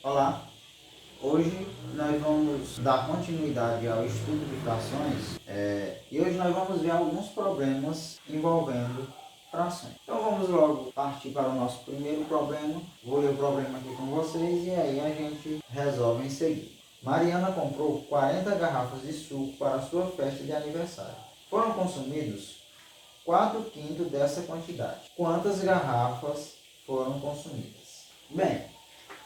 Olá, hoje nós vamos dar continuidade ao estudo de frações e hoje nós vamos ver alguns problemas envolvendo frações. Então vamos logo partir para o nosso primeiro problema. Vou ler o problema aqui com vocês e aí a gente resolve em seguida. Mariana comprou 40 garrafas de suco para sua festa de aniversário. Foram consumidos 4/5 dessa quantidade. Quantas garrafas foram consumidas? Bem,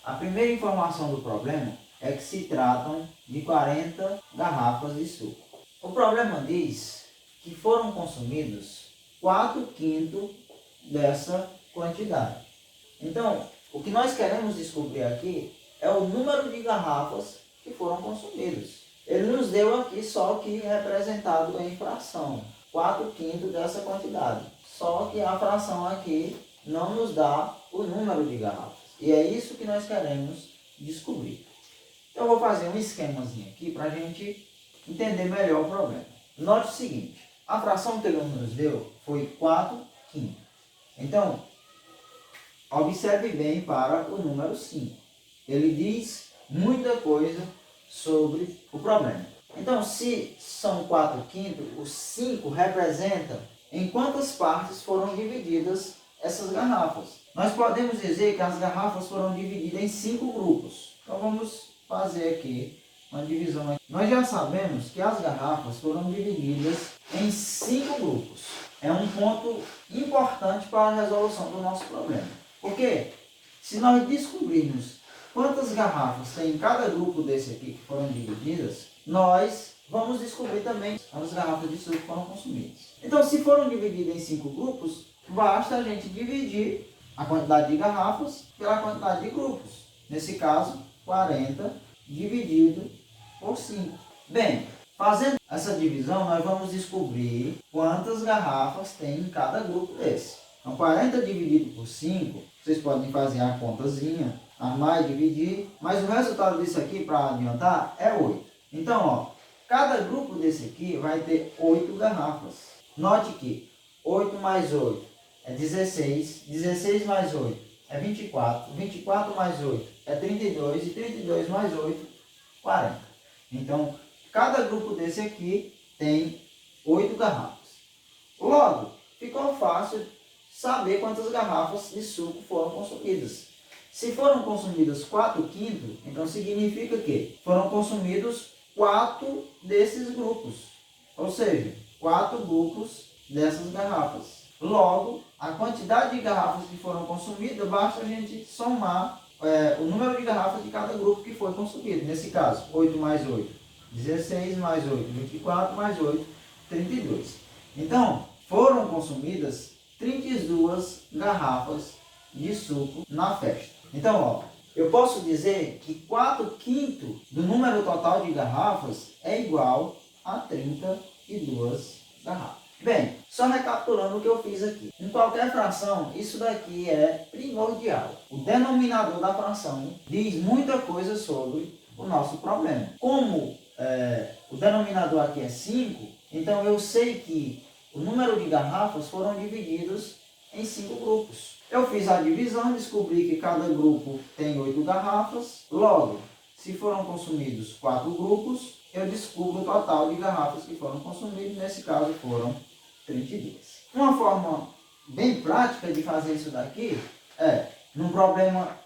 a primeira informação do problema é que se tratam de 40 garrafas de suco. O problema diz que foram consumidos 4/5 dessa quantidade. Então, o que nós queremos descobrir aqui é o número de garrafas que foram consumidas. Ele nos deu aqui só que representado em fração, 4/5 dessa quantidade. Só que a fração aqui não nos dá o número de garrafas. E é isso que nós queremos descobrir. Então eu vou fazer um esquemazinho aqui para a gente entender melhor o problema. Note o seguinte, a fração que ele nos deu foi 4/5. Então, observe bem para o número 5. Ele diz muita coisa sobre o problema. Então, se são 4/5, o 5 representa em quantas partes foram divididas essas garrafas. Nós podemos dizer que as garrafas foram divididas em 5 grupos. Então vamos fazer aqui uma divisão aqui. Nós já sabemos que as garrafas foram divididas em 5 grupos. É um ponto importante para a resolução do nosso problema. Porque se nós descobrirmos quantas garrafas tem em cada grupo desse aqui que foram divididas, nós vamos descobrir também quantas garrafas de suco foram consumidas. Então, se foram divididas em 5 grupos, basta a gente dividir a quantidade de garrafas pela quantidade de grupos. Nesse caso, 40 dividido por 5. Bem, fazendo essa divisão, nós vamos descobrir quantas garrafas tem em cada grupo desse. Então, 40 dividido por 5, vocês podem fazer a contazinha, armar e dividir, mas o resultado disso aqui, para adiantar, é 8. Então, ó, cada grupo desse aqui vai ter 8 garrafas. Note que 8 mais 8 é 16, 16 mais 8 é 24, 24 mais 8 é 32 e 32 mais 8, 40. Então, cada grupo desse aqui tem 8 garrafas. Logo, ficou fácil saber quantas garrafas de suco foram consumidas. Se foram consumidas 4/5, então significa que foram consumidos 4 desses grupos. Ou seja, 4 grupos dessas garrafas. Logo, a quantidade de garrafas que foram consumidas, basta a gente somar o número de garrafas de cada grupo que foi consumido. Nesse caso, 8 mais 8, 16 mais 8, 24 mais 8, 32. Então, foram consumidas 32 garrafas de suco na festa. Então, ó, eu posso dizer que 4/5 do número total de garrafas é igual a 32 garrafas. Bem, só recapitulando o que eu fiz aqui. Em qualquer fração, isso daqui é primordial. O denominador da fração diz muita coisa sobre o nosso problema. Como o denominador aqui é 5, então eu sei que o número de garrafas foram divididos em 5 grupos. Eu fiz a divisão, descobri que cada grupo tem 8 garrafas. Logo, se foram consumidos 4 grupos, eu descubro o total de garrafas que foram consumidas. Nesse caso, foram 32. Uma forma bem prática de fazer isso daqui num problema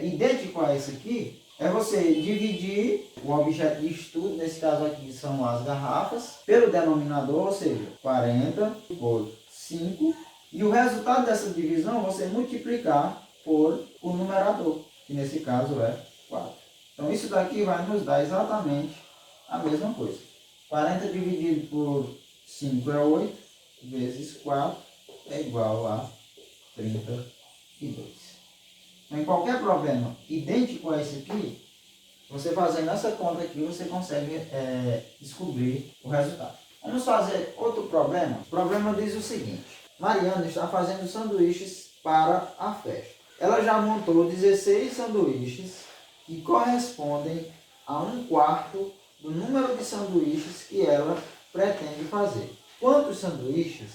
idêntico a esse aqui, é você dividir o objeto de estudo, nesse caso aqui são as garrafas, pelo denominador, ou seja, 40 por 5, e o resultado dessa divisão você multiplicar por o numerador, que nesse caso é 4. Então isso daqui vai nos dar exatamente a mesma coisa. 40 dividido por 5 é 8, vezes 4 é igual a 32. Em qualquer problema idêntico a esse aqui, você fazendo essa conta aqui, você consegue descobrir o resultado. Vamos fazer outro problema. O problema diz o seguinte: Mariana está fazendo sanduíches para a festa. Ela já montou 16 sanduíches que correspondem a 1/4 do número de sanduíches que ela pretende fazer. Quantos sanduíches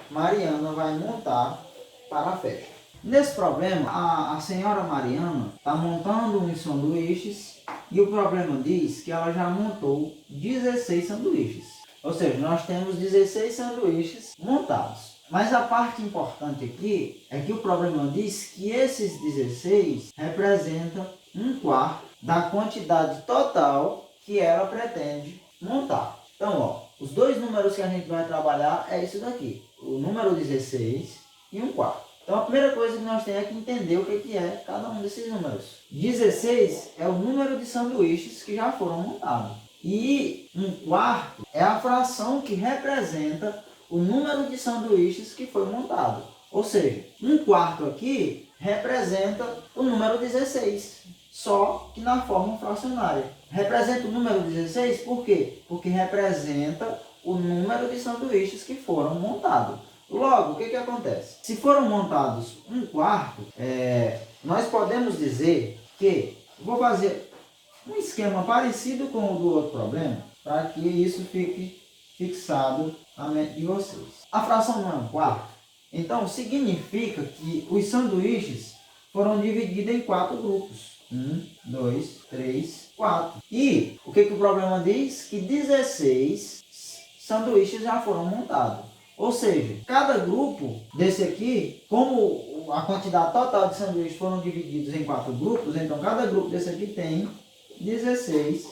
Mariana vai montar para a festa? Nesse problema, a senhora Mariana está montando uns sanduíches e o problema diz que ela já montou 16 sanduíches. Ou seja, nós temos 16 sanduíches montados. Mas a parte importante aqui é que o problema diz que esses 16 representam um quarto da quantidade total que ela pretende montar. Então, ó, os dois números que a gente vai trabalhar é isso daqui. O número 16 e um quarto. Então, a primeira coisa que nós temos é que entender o que é cada um desses números. 16 é o número de sanduíches que já foram montados. E um quarto é a fração que representa o número de sanduíches que foi montado. Ou seja, um quarto aqui representa o número 16, só que na forma fracionária. Representa o número 16 por quê? Porque representa o número de sanduíches que foram montados. Logo, o que acontece? Se foram montados um quarto, nós podemos dizer que... Vou fazer um esquema parecido com o do outro problema, para que isso fique fixado na mente de vocês. A fração não é um quarto, então significa que os sanduíches foram divididos em 4 grupos. 1, 2, 3, 4. E o que o problema diz? Que 16 sanduíches já foram montados. Ou seja, cada grupo desse aqui, como a quantidade total de sanduíches foram divididos em 4 grupos, então cada grupo desse aqui tem 16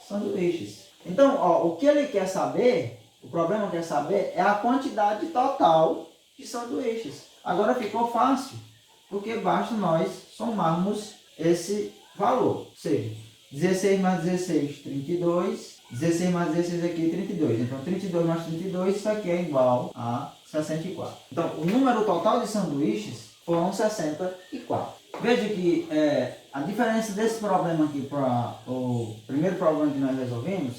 sanduíches. Então, ó, o que ele quer saber, o problema quer saber, é a quantidade total de sanduíches. Agora ficou fácil, porque basta nós somarmos esse valor. Ou seja, 16 mais 16, 32. 16 mais 16 aqui, 32. Então, 32 mais 32, isso aqui é igual a 64. Então, o número total de sanduíches foram 64. Veja que a diferença desse problema aqui para o primeiro problema que nós resolvemos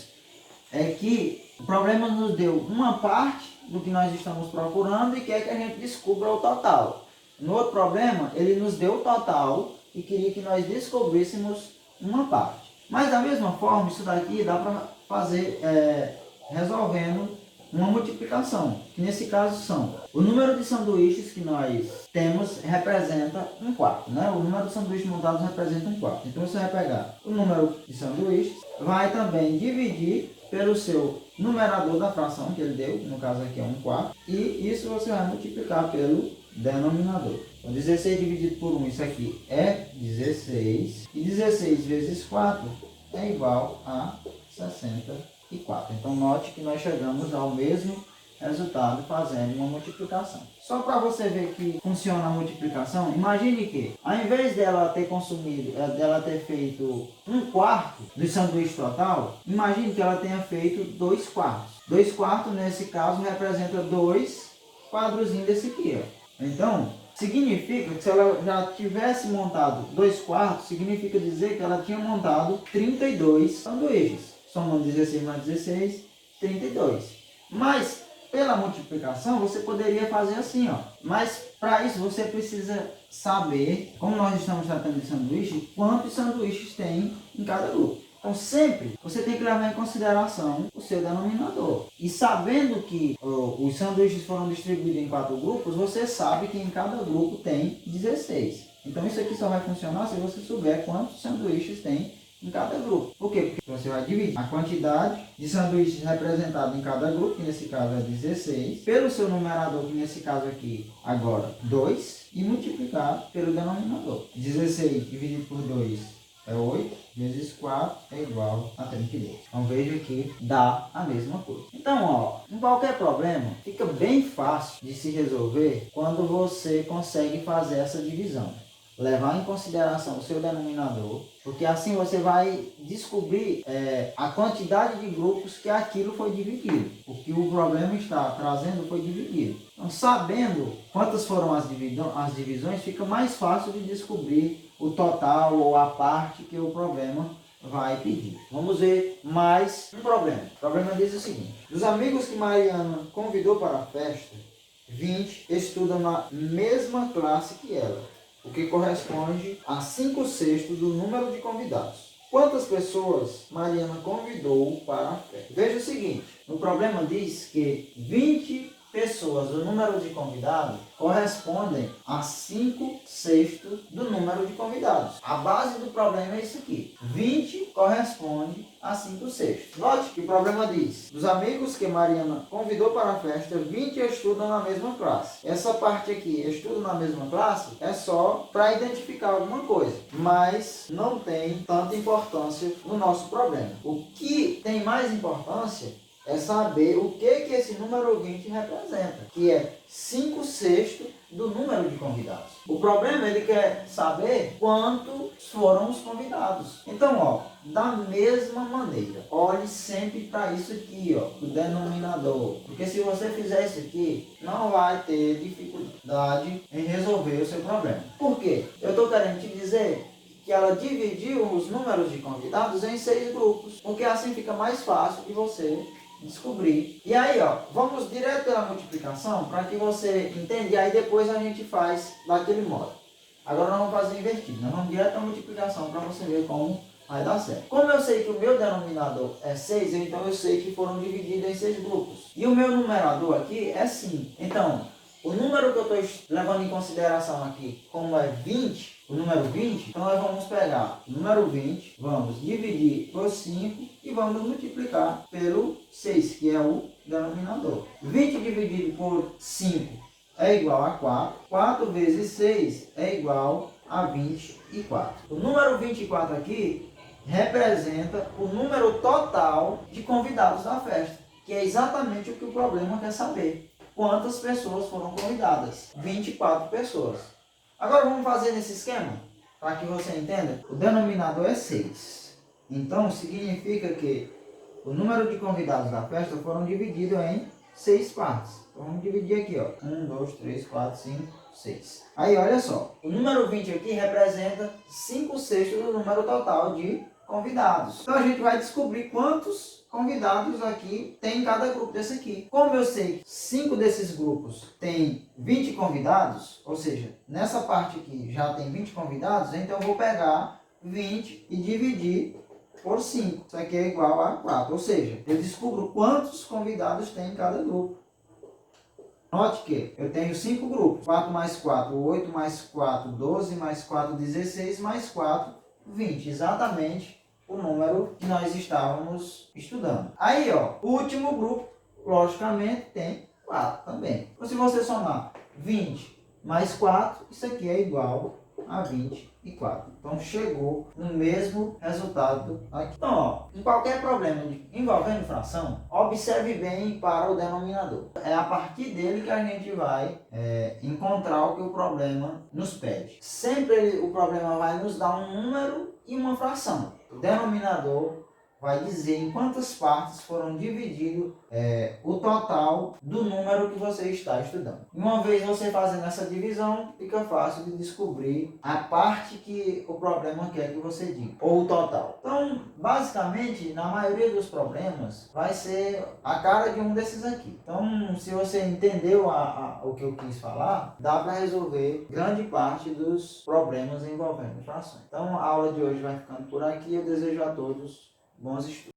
é que o problema nos deu uma parte do que nós estamos procurando e quer que a gente descubra o total. No outro problema, ele nos deu o total e queria que nós descobríssemos uma parte. Mas da mesma forma, isso daqui dá para fazer resolvendo uma multiplicação, que nesse caso são o número de sanduíches que nós temos representa um quarto, né? O número de sanduíches montados representa um quarto. Então você vai pegar o número de sanduíches, vai também dividir pelo seu numerador da fração que ele deu, que no caso aqui é um quarto, e isso você vai multiplicar pelo denominador. Então 16 dividido por 1, isso aqui é 16, e 16 vezes 4 é igual a 64. Então note que nós chegamos ao mesmo resultado fazendo uma multiplicação. Só para você ver que funciona a multiplicação, imagine que ao invés dela ter consumido, dela ter feito um quarto do sanduíche total, imagine que ela tenha feito 2 quartos. 2 quartos nesse caso representa 2 quadrozinhos desse aqui, ó. Então significa que se ela já tivesse montado 2 quartos, significa dizer que ela tinha montado 32 sanduíches. Somando 16 mais 16, 32. Mas, pela multiplicação, você poderia fazer assim, ó. Mas, para isso, você precisa saber, como nós estamos tratando de sanduíche, quantos sanduíches tem em cada grupo. Então, sempre você tem que levar em consideração o seu denominador. E sabendo que os sanduíches foram distribuídos em 4 grupos, você sabe que em cada grupo tem 16. Então, isso aqui só vai funcionar se você souber quantos sanduíches tem em cada grupo. Por quê? Porque você vai dividir a quantidade de sanduíches representados em cada grupo, que nesse caso é 16, pelo seu numerador, que nesse caso aqui, agora, 2, e multiplicar pelo denominador. 16 dividido por 2 é 8, vezes 4 é igual a 32. Então veja que dá a mesma coisa. Então, ó, em qualquer problema, fica bem fácil de se resolver quando você consegue fazer essa divisão. Levar em consideração o seu denominador, porque assim você vai descobrir a quantidade de grupos que aquilo foi dividido. O que o problema está trazendo foi dividido. Então, sabendo quantas foram as divisões, fica mais fácil de descobrir o total ou a parte que o problema vai pedir. Vamos ver mais um problema. O problema diz o seguinte: dos amigos que Mariana convidou para a festa, 20 estudam na mesma classe que ela, o que corresponde a 5/6 do número de convidados. Quantas pessoas Mariana convidou para a festa? Veja o seguinte, o problema diz que 20 pessoas do número de convidados correspondem a 5/6 do número de convidados. A base do problema é isso aqui. 20 corresponde a 5/6. Note que o problema diz: dos amigos que Mariana convidou para a festa, 20 estudam na mesma classe. Essa parte aqui, estudo na mesma classe, é só para identificar alguma coisa, mas não tem tanta importância no nosso problema. O que tem mais importância é saber o que esse número 20 representa, que é 5/6 do número de convidados. O problema, ele quer saber quantos foram os convidados. Então, ó, da mesma maneira, olhe sempre para isso aqui, ó, o denominador. Porque se você fizer isso aqui, não vai ter dificuldade em resolver o seu problema. Por quê? Eu estou querendo te dizer que ela dividiu os números de convidados em 6 grupos, porque assim fica mais fácil de você descobrir. E aí, ó, vamos direto pela multiplicação para que você entenda, e aí depois a gente faz daquele modo. Agora nós vamos fazer invertido, nós vamos direto à multiplicação para você ver como vai dar certo. Como eu sei que o meu denominador é 6, então eu sei que foram divididos em 6 grupos. E o meu numerador aqui é 5. Então, o número que eu estou levando em consideração aqui, como é 20, o número 20, então nós vamos pegar o número 20, vamos dividir por 5 e vamos multiplicar pelo 6, que é o denominador. 20 dividido por 5 é igual a 4. 4 vezes 6 é igual a 24. O número 24 aqui representa o número total de convidados da festa, que é exatamente o que o problema quer saber. Quantas pessoas foram convidadas? 24 pessoas. Agora vamos fazer nesse esquema, para que você entenda. O denominador é 6. Então significa que o número de convidados da festa foram divididos em 6 partes. Então vamos dividir aqui, ó. 1, 2, 3, 4, 5, 6. Aí olha só, o número 20 aqui representa 5/6 do número total de convidados. Então a gente vai descobrir quantos convidados aqui tem em cada grupo desse aqui. Como eu sei que 5 desses grupos tem 20 convidados, ou seja, nessa parte aqui já tem 20 convidados, então eu vou pegar 20 e dividir por 5. Isso aqui é igual a 4, ou seja, eu descubro quantos convidados tem em cada grupo. Note que eu tenho 5 grupos. 4 mais 4, 8 mais 4, 12 mais 4, 16 mais 4, 20. Exatamente o número que nós estávamos estudando. Aí, ó, o último grupo, logicamente, tem 4 também. Então, se você somar 20 mais 4, isso aqui é igual a 24. Então, chegou no mesmo resultado aqui. Então, ó, em qualquer problema envolvendo fração, observe bem para o denominador. É a partir dele que a gente vai encontrar o que o problema nos pede. Sempre o problema vai nos dar um número e uma fração. O denominador vai dizer em quantas partes foram divididos o total do número que você está estudando. Uma vez você fazendo essa divisão, fica fácil de descobrir a parte que o problema quer que você diga, ou o total. Então, basicamente, na maioria dos problemas, vai ser a cara de um desses aqui. Então, se você entendeu o que eu quis falar, dá para resolver grande parte dos problemas envolvendo frações. Então, a aula de hoje vai ficando por aqui. Eu desejo a todos bons estudos.